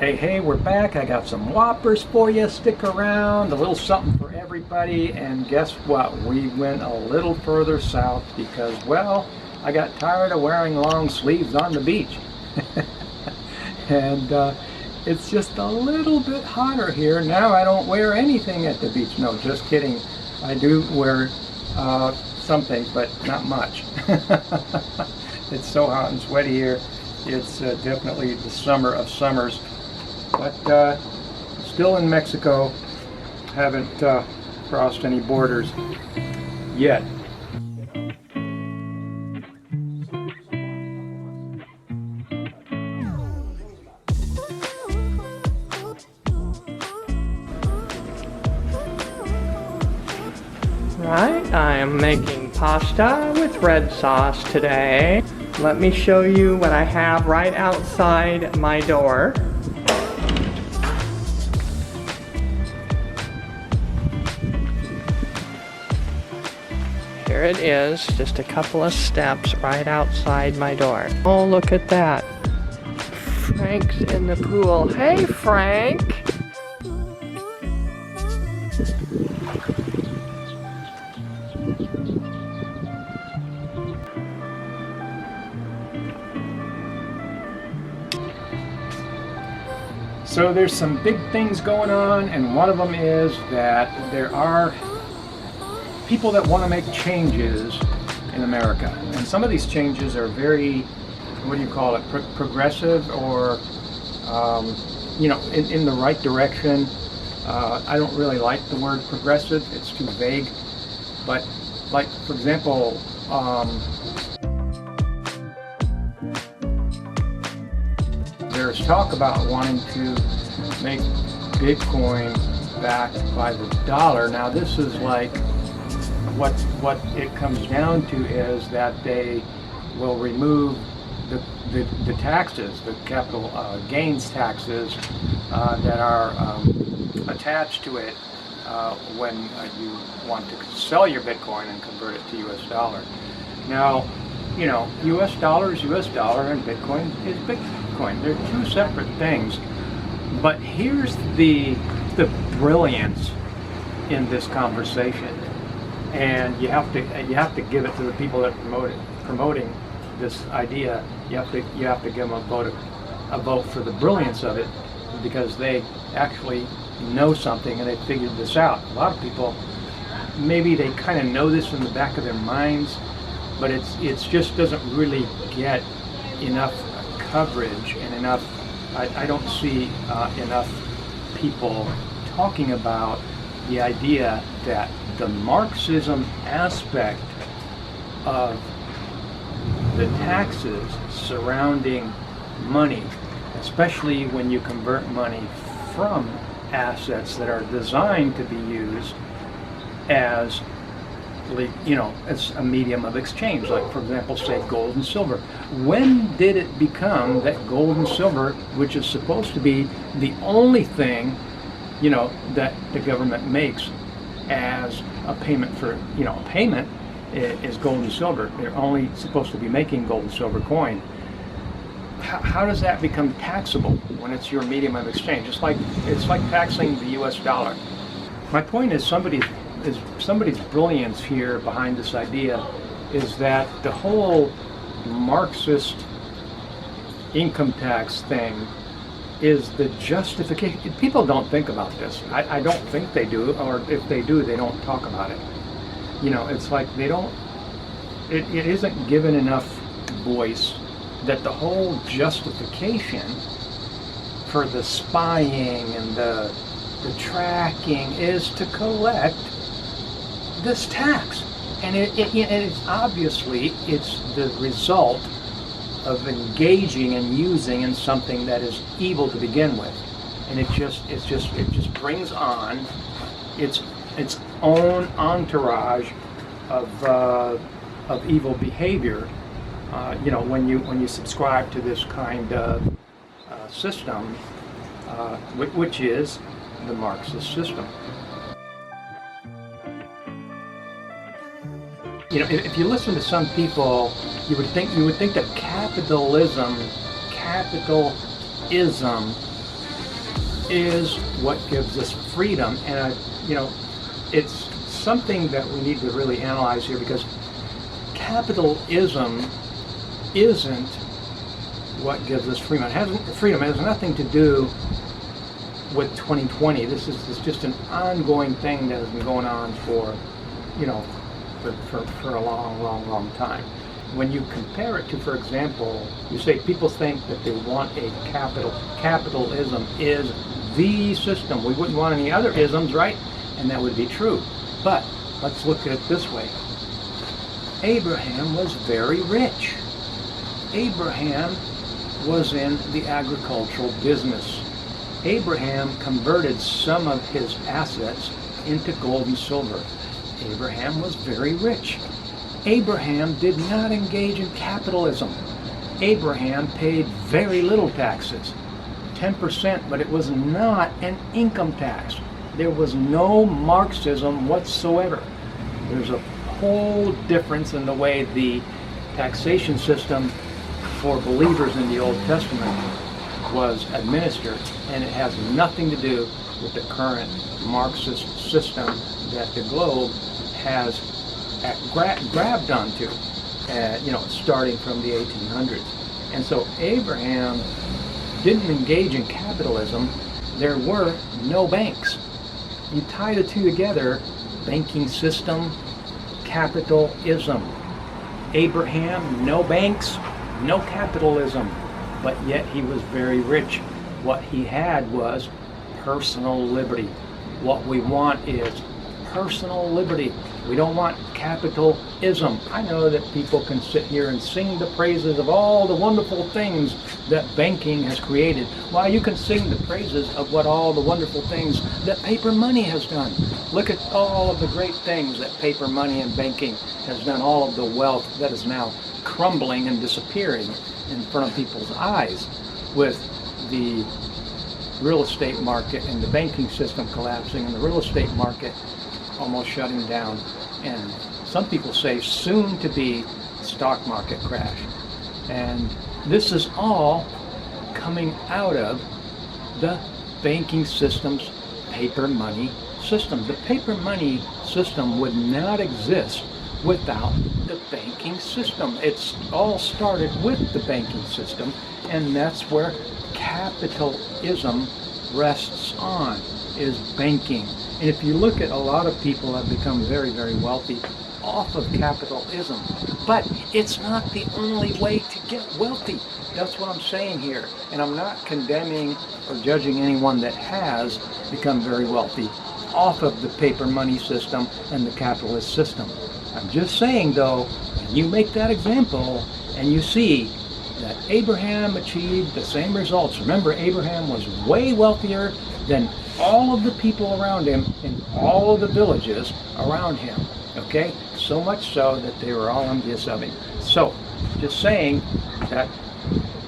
Hey, we're back. I got some Whoppers for you. Stick around. A little something for everybody. And guess what? We went a little further south because, well, I got tired of wearing long sleeves on the beach. And it's just a little bit hotter here. Now I don't wear anything at the beach. No, just kidding. I do wear something, but not much. It's so hot and sweaty here. It's definitely the summer of summers. But still in Mexico, haven't crossed any borders yet. Right, I am making pasta with red sauce today. Let me show you what I have right outside my door. Here it is, just a couple of steps right outside my door. Oh, look at that. Frank's in the pool. Hey, Frank! So there's some big things going on, and one of them is that there are people that want to make changes in America. And some of these changes are very, what do you call it, progressive, or, you know, in the right direction. I don't really like the word progressive. It's too vague. But, like, for example, there's talk about wanting to make Bitcoin backed by the dollar. Now this is like, what it comes down to is that they will remove the taxes, the capital gains taxes that are attached to it when you want to sell your Bitcoin and convert it to US dollar. Now, you know, US dollar is US dollar and Bitcoin is Bitcoin. They're two separate things. But here's the brilliance in this conversation, and you have to give it to the people that promoting this idea. You have to give them a vote for the brilliance of it, because they actually know something and they figured this out. A lot of people, maybe they kind of know this in the back of their minds, but it's just doesn't really get enough coverage and enough. I don't see enough people talking about the idea that the Marxism aspect of the taxes surrounding money, especially when you convert money from assets that are designed to be used as, you know, as a medium of exchange, like, for example, say gold and silver. When did it become that gold and silver, which is supposed to be the only thing, you know, that the government makes as a payment for, you know, payment is gold and silver. They're only supposed to be making gold and silver coin. How does that become taxable when it's your medium of exchange? It's like taxing the US dollar. My point is somebody's brilliance here behind this idea is that the whole Marxist income tax thing is the justification. People don't think about this. I don't think they do, or if they do, they don't talk about it. You know, it's like they don't, it isn't given enough voice that the whole justification for the spying and the tracking is to collect this tax. And it's obviously, it's the result of engaging and using in something that is evil to begin with, and it just brings on its own entourage of evil behavior. You know, when you subscribe to this kind of system, which is the Marxist system. You know, if you listen to some people, you would think that capitalism is what gives us freedom. And it's something that we need to really analyze here, because capitalism isn't what gives us freedom. It has nothing to do with 2020. This is just an ongoing thing that has been going on for a long time. When you compare it to, for example, you say people think that they want a capitalism is the system. We wouldn't want any other isms, right? And that would be true. But let's look at it this way. Abraham was very rich. Abraham was in the agricultural business. Abraham converted some of his assets into gold and silver. Abraham was very rich. Abraham did not engage in capitalism. Abraham paid very little taxes, 10%, but it was not an income tax. There was no Marxism whatsoever. There's a whole difference in the way the taxation system for believers in the Old Testament was administered, and it has nothing to do with the current Marxist system that the globe has grabbed onto, starting from the 1800s. And so Abraham didn't engage in capitalism. There were no banks. You tie the two together, banking system, capitalism. Abraham, no banks, no capitalism, but yet he was very rich. What he had was personal liberty. What we want is personal liberty. We don't want capitalism. I know that people can sit here and sing the praises of all the wonderful things that banking has created, while you can sing the praises of what all the wonderful things that paper money has done. Look at all of the great things that paper money and banking has done, all of the wealth that is now crumbling and disappearing in front of people's eyes, with the real estate market and the banking system collapsing and the real estate market almost shutting down, and some people say soon to be stock market crash. And this is all coming out of the banking system's paper money system. The paper money system would not exist without the banking system. It's all started with the banking system, and that's where capitalism rests on, is banking. And if you look at, a lot of people have become very, very wealthy off of capitalism, but it's not the only way to get wealthy. That's what I'm saying here. And I'm not condemning or judging anyone that has become very wealthy off of the paper money system and the capitalist system. I'm just saying, though, when you make that example and you see that Abraham achieved the same results. Remember, Abraham was way wealthier than all of the people around him in all of the villages around him. Okay? So much so that they were all envious of him. So, just saying that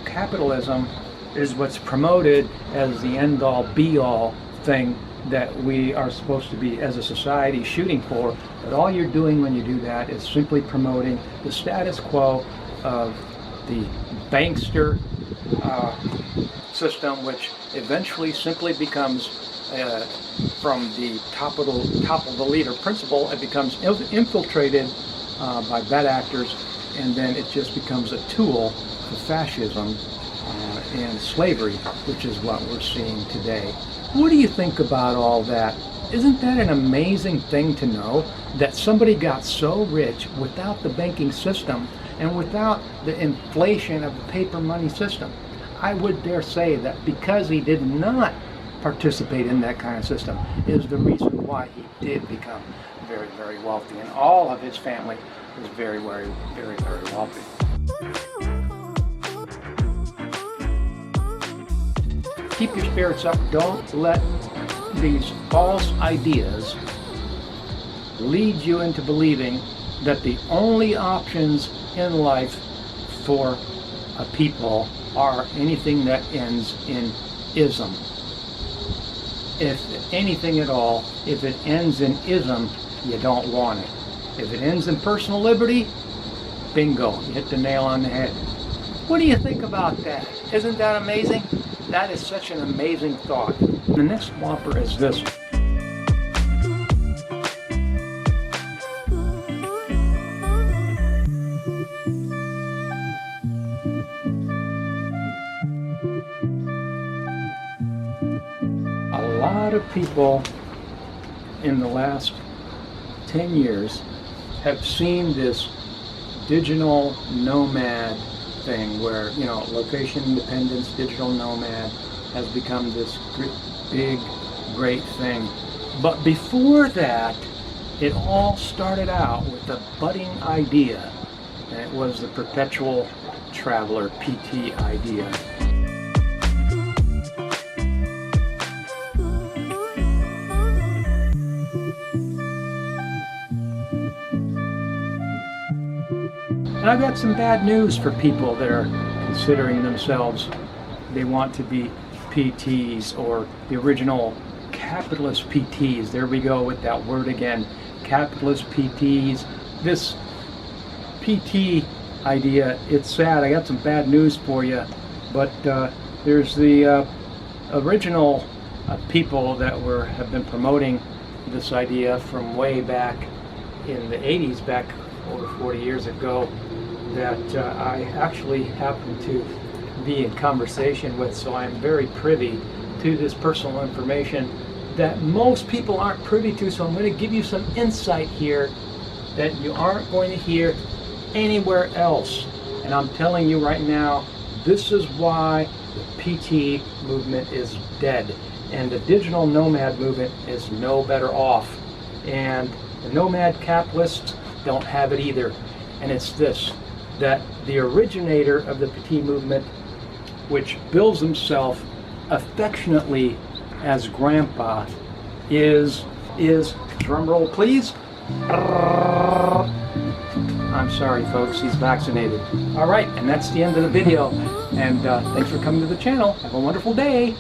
capitalism is what's promoted as the end-all, be-all thing that we are supposed to be, as a society, shooting for. But all you're doing when you do that is simply promoting the status quo of the bankster system, which eventually simply becomes, from the top of the leader principle, it becomes infiltrated by bad actors, and then it just becomes a tool for fascism and slavery, which is what we're seeing today. What do you think about all that? Isn't that an amazing thing to know, that somebody got so rich without the banking system and without the inflation of the paper money system? I would dare say that because he did not participate in that kind of system is the reason why he did become very, very wealthy, and all of his family was very, very, very, very wealthy. Keep your spirits up. Don't let these false ideas lead you into believing that the only options in life for a people are anything that ends in ism. If anything at all, if it ends in ism, you don't want it. If it ends in personal liberty, bingo, you hit the nail on the head. What do you think about that? Isn't that amazing? That is such an amazing thought. The next whopper is this. A lot of people in the last 10 years have seen this digital nomad thing where, you know, location independence, digital nomad has become this big, great thing. But before that, it all started out with a budding idea, and it was the perpetual traveler, PT idea. And I've got some bad news for people that are considering themselves, they want to be PTs or the original capitalist PTs. There we go with that word again, capitalist PTs. This PT idea, it's sad. I got some bad news for you, but there's the original people that have been promoting this idea from way back in the 80s, back over 40 years ago, that I actually happened to be in conversation with, so I'm very privy to this personal information that most people aren't privy to, so I'm going to give you some insight here that you aren't going to hear anywhere else. And I'm telling you right now, this is why the PT movement is dead and the digital nomad movement is no better off, and the nomad capitalists don't have it either. And it's this, that the originator of the PT movement, which bills himself affectionately as Grandpa, is drumroll please. I'm sorry folks, he's vaccinated. All right, and that's the end of the video. And thanks for coming to the channel. Have a wonderful day.